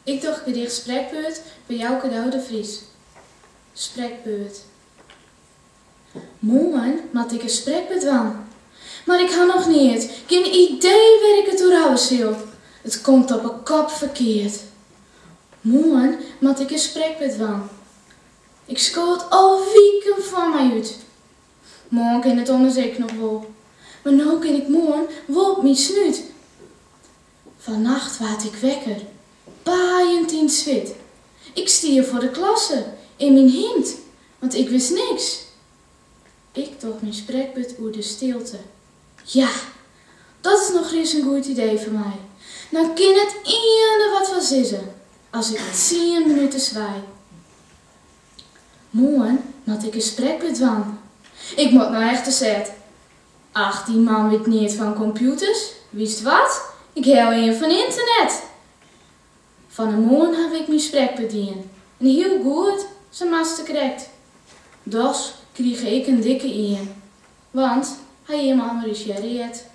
Ik doe gedicht Spreekbeurt bij Jouke Douw de Vries. Spreekbeurt. Morgen moet ik een spreekbeurt doen. Maar ik had nog niet geen idee waar ik het door houden zal. Het komt op een kop verkeerd. Morgen moet ik een spreekbeurt doen. Ik schoot al weken van mij uit. Morgen kan het anders ik nog wel. Maar nu kan ik morgen wel op mijn snuit. Vannacht werd ik wekker. Baaiend in het zwit. Ik stier voor de klasse. In mijn hemd. Want ik wist niks. Ik dacht mijn spreekbeurt oer de stilte. Ja, dat is nog eens een goed idee voor mij. Dan kan het einde wat van zissen. Als ik het 10 minuten zwaai. Morgen moet ik een spreekbeurt doen. Ik moet nou echt de zet. Ach, die man weet niet van computers. Wist wat? Ik hou een van internet. Van de morgen heb ik mijn spreekbeurt in. En heel goed, zijn master correct. Dus kreeg ik een dikke in. Want hij helemaal maar is gereed.